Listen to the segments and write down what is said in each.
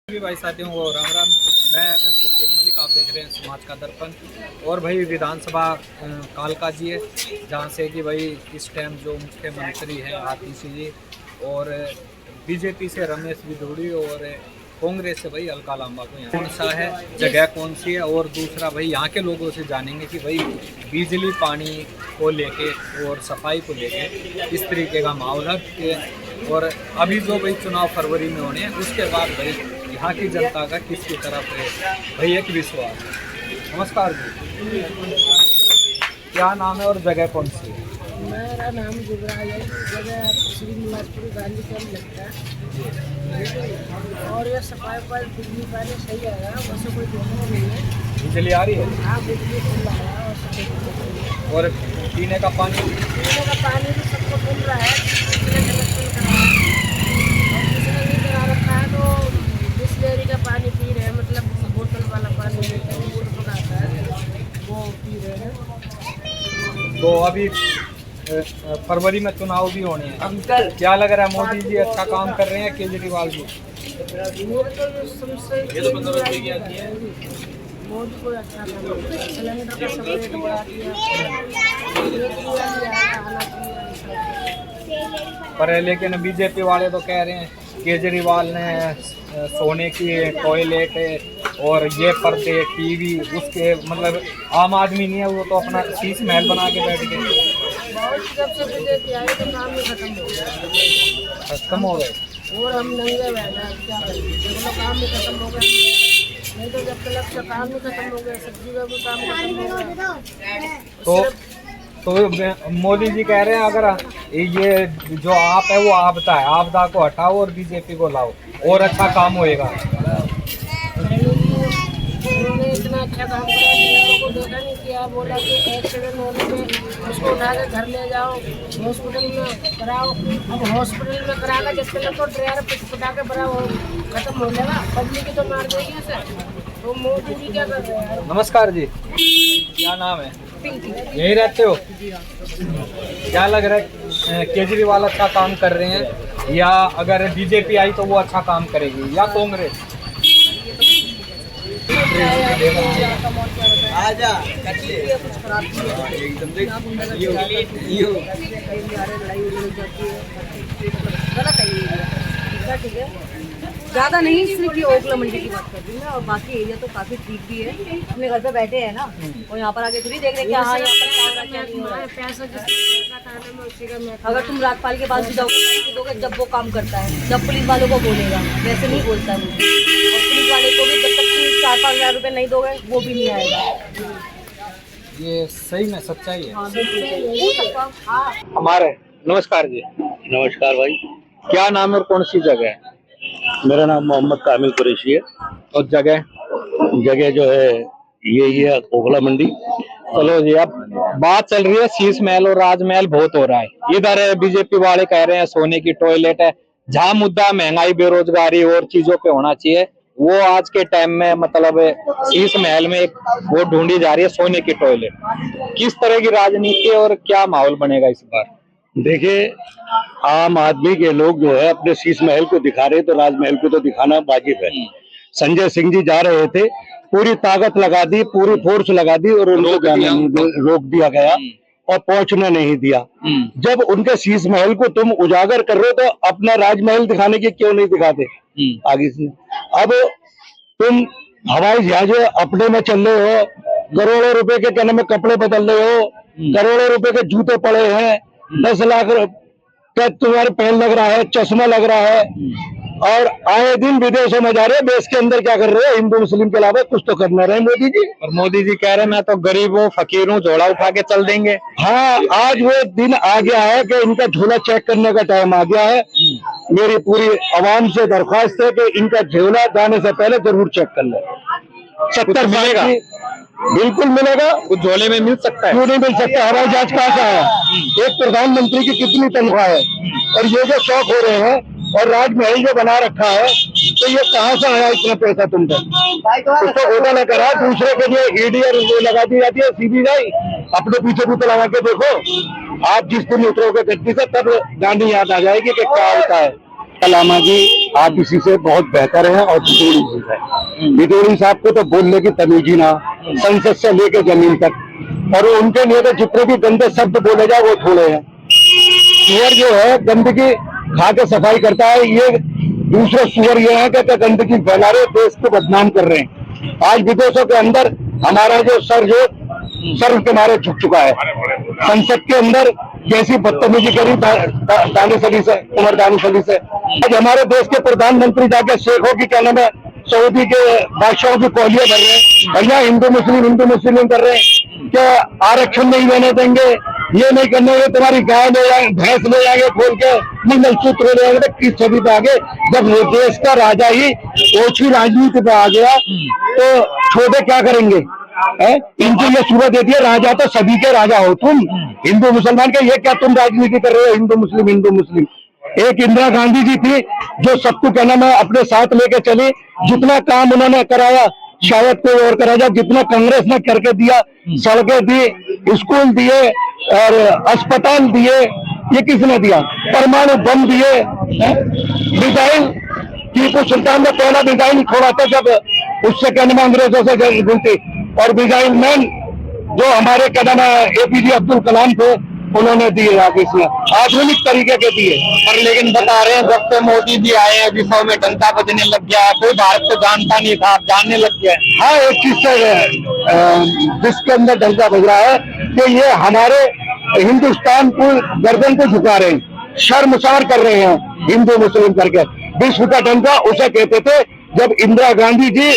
भी भाई साथियों को राम राम। मैं सुखदेव मलिक, आप देख रहे हैं समाज का दर्पण। और भाई विधानसभा कालका जी है, जहाँ से कि भाई इस टाइम जो मुख्यमंत्री है आतिशी जी, और बीजेपी से रमेश बिधूड़ी, और कांग्रेस से भाई अलका लांबा को यहाँ कौन सा है, जगह कौन सी है। और दूसरा भाई यहाँ के लोगों से जानेंगे कि भाई बिजली पानी को लेके और सफाई को लेके इस तरीके का माहौल है। और अभी जो भाई चुनाव फरवरी में होने हैं, उसके बाद भाई यहाँ की जनता का किसकी तरफ है भाई एक विश्वास। नमस्कार जी, क्या नाम है और जगह कौन सी है? मेरा नाम जुबराज है, जगह श्री निवासपुर गांधी कैंप लगता है। और ये सफाई पर बिजली पानी सही आएगा, वैसे कोई दिक्कत नहीं है। बिजली आ रही है? हाँ, बिजली फुल आ रहा है और सफाई। और पीने का पानी भी सबको मिल रहा है। किसी ने कनेक्शन करा है और किसी ने नहीं करा रखा है तो बिस्लेरी का पानी पी रहे हैं, मतलब बोतल वाला पानी लेते हैं, वो पकाता है वो पी रहे हैं। तो अभी फरवरी में चुनाव भी होने हैं अंकल, क्या लग रहा है मोदी जी अच्छा काम कर रहे हैं केजरीवाल जी? मेरे तो ये तो 15 रुपये की आती है। मोदी को अच्छा काम कर रहा है, सिलेंडर का सब रेट बढ़ा दिया, पर लेकिन बीजेपी वाले तो कह रहे हैं केजरीवाल ने सोने की टॉयलेट और ये पर्दे टीवी, उसके मतलब आम आदमी नहीं है वो तो अपना शीश महल बना के बैठ गए। जब से बीजेपी आई तो काम ही खत्म हो गया, खत्म हो गए और हम नंगे बैठे हैं, क्या करेंगे? देखो काम भी खत्म हो गया, नहीं तो जब तक से काम भी खत्म हो गया, सब्जी का भी काम खत्म हो गया। तो मोदी जी कह रहे हैं अगर ये जो आप है वो आपदा है, आपदा को हटाओ और बीजेपी को लाओ और अच्छा काम होएगा। उन्होंने इतना अच्छा काम करा कि लोगों को देखा नहीं किया, बोला कि एक्सीडेंट होने पे उसको उठा के घर ले जाओ, हॉस्पिटल में कराओ। अब हॉस्पिटल में कराना जब तक तो ड्राइवर पिटा के बड़ा खत्म हो जाएगा, पब्लिक तो मार देगी उसे। तो मोदी जी क्या कर रहे हैं? नमस्कार जी, क्या नाम है? यहीं रहते हो? क्या लग रहा है केजरीवाल अच्छा काम कर रहे हैं, या अगर बीजेपी आई तो वो अच्छा काम करेगी, या कांग्रेस? आजा कुछ खराब ठीक है, ज़्यादा नहीं, सिर्फ ये ओखला मंडी की बात कर रही हूँ, और बाकी एरिया तो काफ़ी ठीक भी है। अपने घर पे बैठे हैं ना, और यहाँ पर आके थोड़ी देख रहे हैं कि हाँ यहाँ पर क्या हो रहा है। अगर तुम राजपाल के पास भी जाओगे जब वो काम करता है, जब पुलिस वालों को बोलेगा, वैसे नहीं बोलता है। और पुलिस वाले को भी जब तक तुम 4-5 हज़ार रुपये नहीं दोगे वो भी नहीं आएगा। ये सही में सच्चाई है। हाँ, हमारे नमस्कार जी। नमस्कार भाई, क्या नाम है और कौन सी जगह है? मेरा नाम मोहम्मद कामिल कुरैशी है। और जगह जगह जो है ये है ओखला मंडी। चलो जी, अब बात चल रही है शीश महल और राजमहल बहुत हो रहा है। इधर बीजेपी वाले कह रहे हैं सोने की टॉयलेट है। जहाँ मुद्दा महंगाई बेरोजगारी और चीजों पे होना चाहिए, वो आज के टाइम में मतलब शीश महल में एक वो ढूंढी जा रही है सोने की टॉयलेट। किस तरह की राजनीति और क्या माहौल बनेगा इस बार? देखिए, आम आदमी के लोग जो है अपने शीश महल को दिखा रहे, तो राजमहल को तो दिखाना वाजिब है। संजय सिंह जी जा रहे थे, पूरी ताकत लगा दी, पूरी फोर्स लगा दी, और उनको रोक दिया गया और पहुंचने नहीं दिया। जब उनके शीश महल को तुम उजागर कर रहे हो तो अपना राजमहल दिखाने की क्यों नहीं दिखाते आगे से? अब तुम हवाई जहाज अपने में चल रहे हो, करोड़ों रुपए के कहने में कपड़े बदल रहे हो, करोड़ों रुपए के जूते पड़े हैं, 10 लाख का तुम्हारे पैन लग रहा है, चश्मा लग रहा है, और आए दिन विदेशों में जा रहे हैं। देश के अंदर क्या कर रहे हैं? हिंदू मुस्लिम के अलावा कुछ तो करना रहे मोदी जी। और मोदी जी कह रहे हैं मैं तो गरीब हूँ, फकीर हूँ, झोला उठा के चल देंगे। हाँ, आज वो दिन आ गया है कि इनका झोला चेक करने का टाइम आ गया है। मेरी पूरी आवाम से दरख्वास्त है कि इनका झोला जाने से पहले जरूर चेक कर ले। 70 मिलेगा? बिल्कुल मिलेगा। कुछ झोले में मिल सकता है? क्यों नहीं मिल सकता? हवाई जहाज कहाँ से आया? एक प्रधानमंत्री की कितनी तनख्वाह है? और ये जो शौक हो रहे हैं और राजमहल जो बना रखा है, तो ये कहाँ से आया इतना पैसा तुमको? उसको ओदा न करा, दूसरे के लिए ईडी और लगा दी जाती है सीबीआई। अपने पीछे भी तो लगा के देखो। आप जिस दिन उतरोगे गद्दी से तब गांधी याद आ जाएगी कि क्या होता है। लामा जी आप इसी से बहुत बेहतर हैं और बिदोड़ी जी है। बिदोड़ी साहब को तो बोलने की तमीज ही ना, संसद से लेके जमीन तक, और उनके लिए तो जितने भी गंदे शब्द बोले जाए वो थोड़े हैं। सुअर जो है गंदगी खा के सफाई करता है, ये दूसरे सुअर ये है कि गंदगी फैला रहे, देश को बदनाम कर रहे हैं। आज विदेशों के अंदर हमारा जो सर के मारे झुक चुका है। संसद के अंदर कैसी बदतमीजी करी दानिशली से, उमर दानिशली से। आज हमारे देश के प्रधानमंत्री जाके शेखों की क्या नाम है, सऊदी के बादशाहों की कोहलियां भर रहे हैं, भैया हिंदू मुस्लिम कर रहे हैं, क्या आरक्षण नहीं देने देंगे, ये नहीं करने देंगे, तुम्हारी गाय ले जाएंगे, भैंस ले जाएंगे खोल के, मंगलसूत्र ले जाएंगे। किस छवि पे आगे, जब देश का राजा ही ओछी राजनीति पे आ गया तो छोटे क्या करेंगे? इनको ये सूरत देती है, राजा तो सभी के राजा हो तुम, हिंदू मुसलमान के, ये क्या तुम राजनीति कर रहे हो? हिंदू मुस्लिम। एक इंदिरा गांधी जी थी जो सबको क्या नाम है अपने साथ लेके चली, जितना काम उन्होंने कराया शायद कोई और करा जाए, जितना कांग्रेस ने करके दिया, सड़कें दी, स्कूल दिए और अस्पताल दिए, ये किसने दिया? परमाणु बम दिए, मिसाइल, टीपू सुल्तान ने पहला मिसाइल छोड़ा था जब उससे क्या नाम अंग्रेजों से घूमती, और मिसाइल मैन जो हमारे क्या नाम है APJ अब्दुल कलाम थे, उन्होंने दिए आगे से आधुनिक तरीके के दिए। पर लेकिन बता रहे हैं जब से मोदी जी आए हैं विश्व में डंका बजने लग गया है, कोई भारत को जानता नहीं था, आप जानने लग गया है। हाँ, एक चीज से जिसके अंदर डंका बज रहा है कि ये हमारे हिंदुस्तान को गर्दन को झुका रहे हैं, शर्मसार कर रहे हैं हिंदू मुस्लिम करके। विश्व का डंका उसे कहते थे जब इंदिरा गांधी जी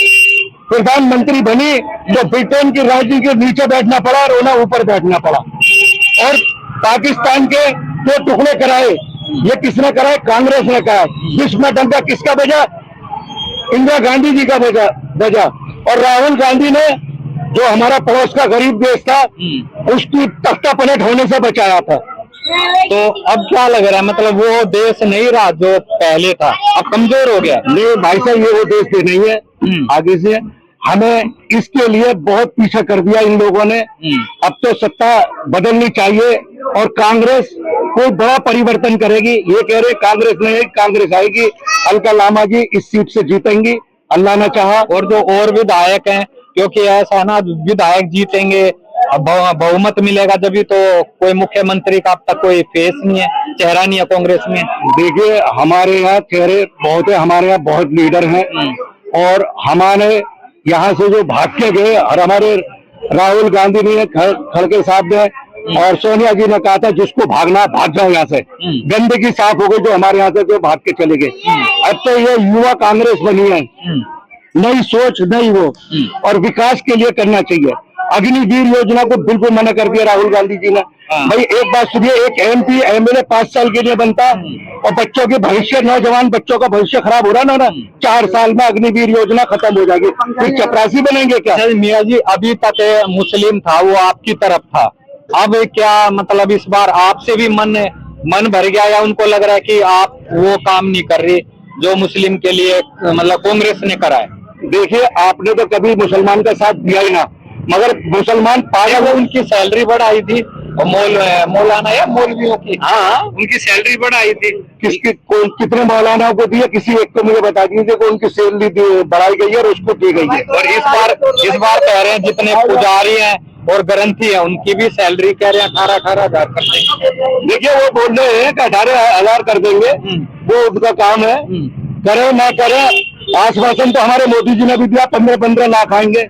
प्रधानमंत्री बनी तो ब्रिटेन की राजनीति के नीचे बैठना पड़ा और उन्हें ऊपर बैठना पड़ा, और पाकिस्तान के दो टुकड़े कराए। ये किसने कराए? कांग्रेस ने कराए। विश्व में डंका किसका बजा? इंदिरा गांधी जी का बजा। और राहुल गांधी ने जो हमारा पड़ोस का गरीब देश था उसकी तख्ता पलट होने से बचाया था। तो अब क्या लग रहा है, मतलब वो देश नहीं रहा जो पहले था, अब कमजोर हो गया? नहीं भाई साहब, ये वो देश भी नहीं है। आगे से हमें इसके लिए बहुत पीछे कर दिया इन लोगों ने। अब तो सत्ता बदलनी चाहिए और कांग्रेस कोई बड़ा परिवर्तन करेगी। ये कह रहे कांग्रेस नहीं, कांग्रेस आएगी, अलका लामा जी इस सीट से जीतेंगी, अल्लाह ने चाहा। और जो और विधायक हैं, क्योंकि ऐसा ना विधायक जीतेंगे बहुमत मिलेगा जब भी, तो कोई मुख्यमंत्री का अब तक कोई फेस नहीं है, चेहरा नहीं है कांग्रेस में। देखिए हमारे यहाँ चेहरे बहुत है, हमारे यहाँ बहुत लीडर हैं, और हमारे यहाँ से जो भाग के गए, और हमारे राहुल गांधी ने खड़गे साहब ने और सोनिया जी ने कहा था जिसको भागना भाग जाओ यहाँ से, गंदगी साफ हो गई जो हमारे यहाँ से जो भाग के चले गए। अब तो ये युवा कांग्रेस बनी है, नई सोच नई वो, और विकास के लिए करना चाहिए। अग्निवीर योजना को बिल्कुल मना कर दिया राहुल गांधी जी ने। भाई एक बात सुनिए, एक MP MLA 5 साल के लिए बनता और बच्चों के भविष्य, नौजवान बच्चों का भविष्य खराब हो रहा ना 4 साल में अग्निवीर योजना खत्म हो जाएगी, फिर चपरासी बनेंगे क्या? मियाँ जी, अभी तक मुस्लिम था वो आपकी तरफ था, अब क्या मतलब इस बार आपसे भी मन भर गया, या उनको लग रहा है कि आप वो काम नहीं कर रही जो मुस्लिम के लिए मतलब कांग्रेस ने करा है? देखिए आपने तो कभी मुसलमान का साथ दिया ही ना, मगर मुसलमान पागल है। उनकी सैलरी बढ़ाई थी मौलाना या मौलवियों की, हाँ उनकी सैलरी बढ़ाई थी। कितने मौलानाओं को दिए? किसी एक को मुझे बता दीजिए कि उनकी सैलरी बढ़ाई गई है और उसको दी गई है। और इस बार कह रहे हैं जितने पुजारी हैं और ग्रंथी है उनकी भी सैलरी कह रहे हैं 18,000 कर देंगे। देखिए वो बोल रहे हैं कि 18,000 कर देंगे, वो उनका काम है, करे ना करे। आश्वासन तो हमारे मोदी जी ने भी दिया 15-15 लाख आएंगे,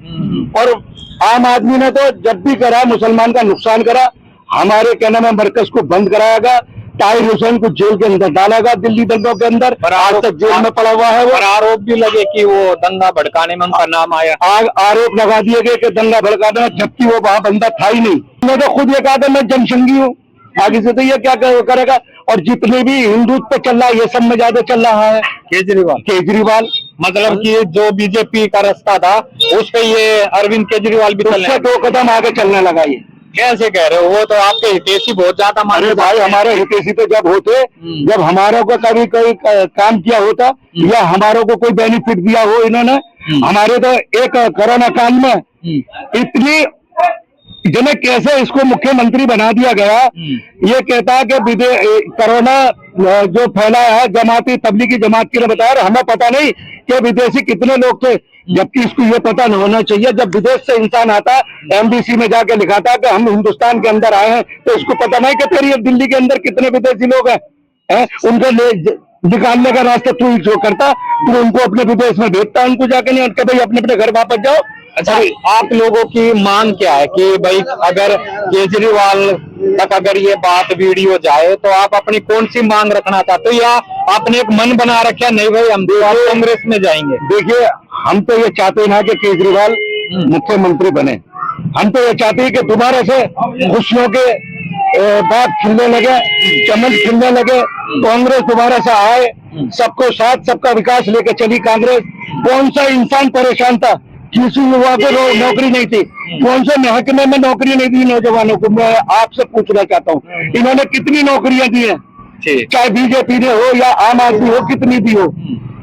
और आम आदमी ने तो जब भी करा मुसलमान का नुकसान करा। हमारे क्या नाम है मरकज को बंद कराएगा, ताहिर हुसैन को जेल के अंदर डालेगा, दिल्ली दंगों के अंदर, आज तक जेल में पड़ा हुआ है वो। और आरोप भी लगे कि वो दंगा भड़काने में उनका नाम आया। आरोप लगा दिए गए कि दंगा भड़काने, जबकि वो वहां बंदा था ही नहीं। मैं तो खुद ये कहा था मैं जनसंघी हूँ, आगे से तो ये क्या करेगा। और जितने भी हिंदुत्व पे चल रहा है ये सब में ज्यादा चल रहा है केजरीवाल। मतलब कि जो बीजेपी का रास्ता था उस पे ये अरविंद केजरीवाल भी उससे 2 कदम आगे चलने लगा। ये कैसे कह रहे हो? वो तो आपके हितैषी बहुत ज्यादा माने भाई, हमारे हितैषी तो जब होते, जब हमारों को कभी कोई काम किया होता या हमारों को कोई बेनिफिट दिया हो इन्होंने। हमारे तो एक कोरोना काल में इतनी जिन्हें कैसे इसको मुख्यमंत्री बना दिया गया। ये कहता है कि कोरोना जो फैलाया है जमाती तबलीगी जमात के लिए बताया, और हमें पता नहीं कि विदेशी कितने लोग थे, जबकि इसको ये पता न होना चाहिए। जब विदेश से इंसान आता है एमबीसी में जाके लिखाता है कि हम हिंदुस्तान के अंदर आए हैं, तो इसको पता नहीं कि तेरी दिल्ली के अंदर कितने विदेशी लोग हैं, उनको निकालने का रास्ता तू जो करता, तू उनको अपने विदेश में भेजता, उनको जाके नहीं कि भाई अपने अपने घर वापस जाओ। अच्छा, आप लोगों की मांग क्या है कि भाई अगर केजरीवाल तक अगर ये बात वीडियो जाए तो आप अपनी कौन सी मांग रखना चाहते हो, या आपने एक मन बना रखा नहीं भाई हम कांग्रेस में जाएंगे? देखिए, हम तो ये चाहते हैं कि केजरीवाल मुख्यमंत्री बने। हम तो ये चाहते हैं कि दोबारा से खुशियों के बाग खिलने लगे, चमन खिलने लगे, कांग्रेस दोबारा से आए, सबको साथ, सबका विकास लेके चली कांग्रेस। कौन सा इंसान परेशान था, किसी युवा को नौकरी नहीं थी, कौन से महकमे में नौकरी नहीं दी नौजवानों को? मैं आपसे पूछना चाहता हूँ, इन्होंने कितनी नौकरियां दी हैं, चाहे बीजेपी ने हो या आम आदमी हो, कितनी दी हो?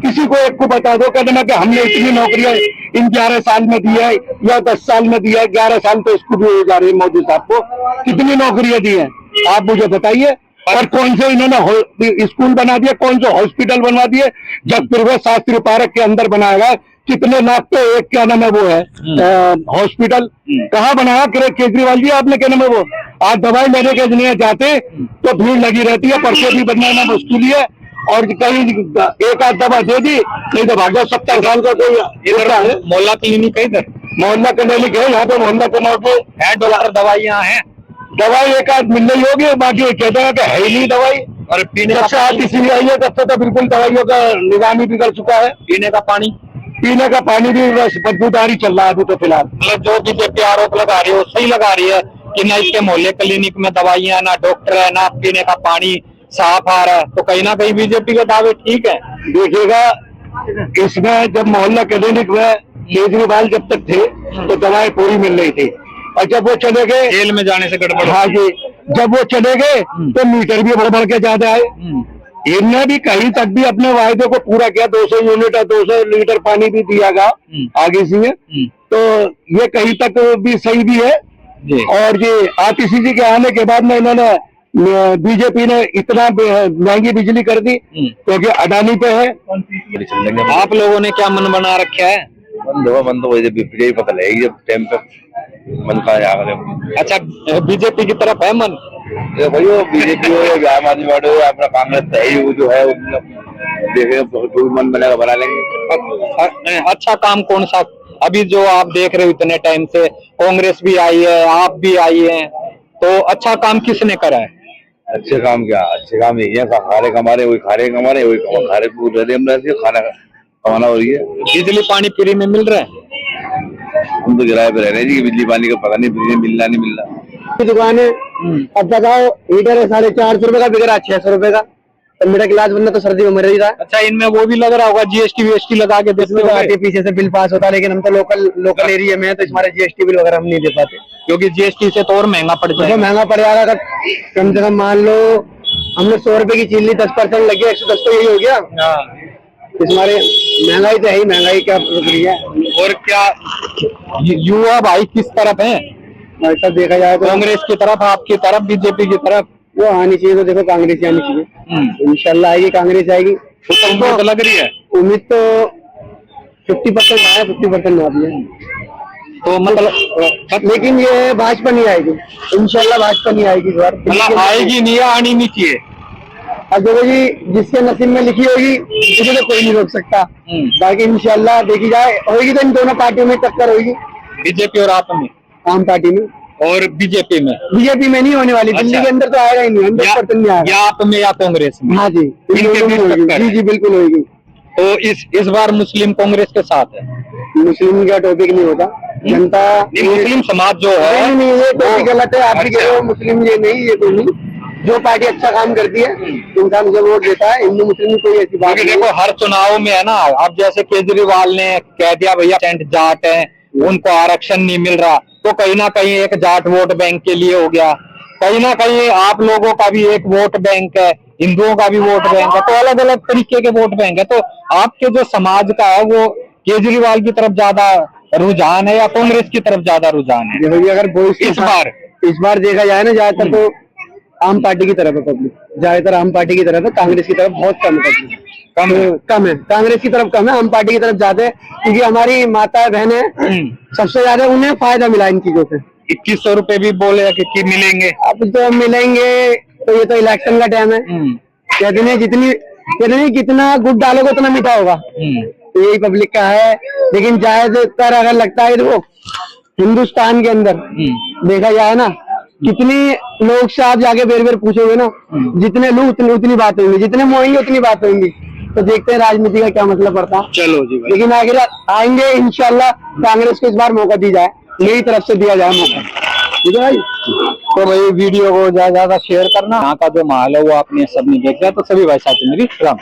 किसी को एक को बता दो कहना कि हमने इतनी नौकरियां इन 11 साल में दी है या 10 साल में दी है। 11 साल तो इसको भी हो जा रही है मोदी साहब को, कितनी नौकरियां दी हैं आप मुझे बताइए। और कौन से इन्होंने स्कूल बना दिए, कौन से हॉस्पिटल बनवा दिए? जब फिर शास्त्री पार्क के अंदर बनाया, कितने लाख पे एक क्या नाम है वो है हॉस्पिटल, कहाँ बनाया केजरीवाल जी आपने? क्या नाम है वो? आज दवाई लेने के लिए जाते तो भीड़ लगी रहती है, पर्चे भी बनाना मुश्किल है, और कहीं एक आध दवा दे दी नहीं तो भागो 70 साल का कोई इधर मोहल्ला क्लिनिक है, इधर मोहल्ला क्लिनिक है, यहाँ पे मोहल्ला क्लिनिक है, डॉक्टर दवाइयाँ हैं, दवाई एक आध मिल रही होगी, बाकी कहते हैं कि है ही नहीं दवाई। और पीने जब से आरटीसी आई है तब से तो बिल्कुल दवाइयों का निजाम ही बिगड़ चुका है। पीने का पानी भी बस बदबूदार ही चल रहा है अभी तो फिलहाल। मतलब जो बीजेपी आरोप लगा रही है वो सही लगा रही है कि ना इसके मोहल्ले क्लिनिक में दवाइयाँ, ना डॉक्टर है, ना पीने का पानी साफ आ रहा है, तो कहीं ना कहीं बीजेपी के दावे ठीक है। देखिएगा, इसमें जब मोहल्ला क्लिनिक में केजरीवाल जब तक थे तो दवाएं पूरी मिल रही थी, और जब वो चले गए जेल में जाने से गड़बड़। हाँ जी, जब वो चले गए तो मीटर भी बढ़ के ज्यादा आए। इनने भी कहीं तक भी अपने वायदे को पूरा किया, 200 यूनिट और 200 लीटर पानी भी दिया गया आगे से, तो ये कहीं तक भी सही भी है। और ये आरटीसी जी के आने के बाद में इन्होंने बीजेपी ने इतना महंगी बिजली कर दी क्योंकि अडानी पे है। आप लोगों ने क्या मन बना रखा है? मन तो वही पता लगेगी जब टाइम पे मन का जाकर। अच्छा, बीजेपी की तरफ है मन? भाई वो बीजेपी हो या आम आदमी पार्टी हो या अपना कांग्रेस है, वो जो है देखेंगे तो मन बनेगा बना लेंगे। अच्छा काम कौन सा अभी जो आप देख रहे हो इतने टाइम से, कांग्रेस भी आई है, आप भी आई है, तो अच्छा काम किसने करा है? अच्छे काम क्या, अच्छे काम यही है, खारे कमारे वही खारे कमारे वही खारे खाना कमाना हो रही है। बिजली पानी फ्री में मिल रहा है? हम तो किराए पे रह रहे हैं जी, बिजली पानी का पता नहीं, बिजली मिलना नहीं मिलना। दुकान है, अब बताओ हीटर है 450 रुपए का बिक रहा है 600 रुपए का, तो मिडिल क्लास बंदा तो सर्दी में मर ही रहा है। अच्छा, इनमें वो भी लग रहा होगा जीएसटी वीएसटी लगा के देते होंगे, पीछे से बिल पास होता है, लेकिन हम तो लोकल एरिया में है तो हमारे जीएसटी बिल वगैरह हम नहीं दे पाते, क्योंकि जीएसटी से तो और महंगा पड़ जाएगा। महंगा पड़ जाएगा। कम से कम मान लो हमने 100 रुपए की चीज ली, 10% लगी, 110 तो यही हो गया। हमारे महंगाई तो है ही, महंगाई क्या रुक रही है। और क्या युवा भाई किस तरफ है? ऐसा देखा जाए तो कांग्रेस की तरफ, आपकी तरफ, बीजेपी की तरफ? वो आनी चाहिए तो देखो कांग्रेस ही आनी चाहिए, इंशाल्लाह आएगी, कांग्रेस आएगी। तो लग रही है उम्मीद तो 50% आया, 50% ना भी है, तो मतलब लेकिन ये भाजपा नहीं आएगी, इंशाल्लाह भाजपा नहीं आएगी इस बार। मतलब आएगी नहीं, आनी नहीं चाहिए। अब देखो जी, जिसके नसीब में लिखी होगी उसे तो कोई नहीं रोक सकता, बाकी इंशाल्लाह देखी जाए, होगी तो इन दोनों पार्टियों में टक्कर होगी, बीजेपी और आप में, आम पार्टी में और बीजेपी में। बीजेपी में नहीं होने वाली, दिल्ली के अंदर तो आएगा ही नहीं, 100% नहीं आएगा। या आप में या कांग्रेस में? हाँ जी, जी जी बिल्कुल होगी। तो इस बार मुस्लिम कांग्रेस के साथ है? मुस्लिम का टॉपिक नहीं होता, जनता मुस्लिम समाज जो है नहीं, ये टॉपिक गलत है, आप भी कह रहे हो मुस्लिम, ये नहीं, ये तो नहीं। जो पार्टी अच्छा काम करती है इंसान उसे वोट देता है, हिंदू मुस्लिम कोई ऐसी बात नहीं। देखो हर चुनाव में है ना, अब जैसे केजरीवाल ने कह दिया भैया सेंट जाट है, उनको आरक्षण नहीं मिल रहा, तो कहीं ना कहीं एक जाट वोट बैंक के लिए हो गया, कहीं ना कहीं आप लोगों का भी एक वोट बैंक है, हिंदुओं का भी वोट बैंक है, तो अलग अलग तरीके के वोट बैंक है। तो आपके जो समाज का है वो केजरीवाल की तरफ ज्यादा रुझान है या कांग्रेस की तरफ ज्यादा रुझान है देखो जी, अगर वोट इस बार देखा जाए ना, ज्यादातर तो आम पार्टी की तरफ है पब्लिक, ज्यादातर आम पार्टी की तरफ है, कांग्रेस की तरफ बहुत कम है पब्लिक, कम है, कांग्रेस की तरफ कम है, आम पार्टी की तरफ ज्यादा है, क्योंकि हमारी माता बहन है सबसे ज्यादा, उन्हें फायदा मिला इन चीजों से। 2100 रुपए भी बोले कि मिलेंगे, अब तो मिलेंगे, तो ये तो इलेक्शन का टाइम है, कहते नहीं जितना गुड़ डालोगे उतना मीठा होगा, तो यही पब्लिक का है। लेकिन ज्यादातर अगर लगता है देखो हिंदुस्तान के अंदर देखा जाए ना, कितनी लोग से आप जाके बेर बेर पूछोगे ना, जितने लोग उतनी बात होंगी, जितने मोएंगे उतनी बात होंगी, तो देखते हैं राजनीति का क्या मतलब पड़ता है। चलो जी भाई। लेकिन आगे आएंगे इंशाल्लाह, कांग्रेस को इस बार मौका दी जाए, मेरी तरफ से दिया जाए मौका, ठीक है भाई। तो भाई वीडियो को ज्यादा शेयर करना, यहाँ का जो माहौल है वो आपने सबने देख लिया, तो सभी भाई साथी मेरी सलाम।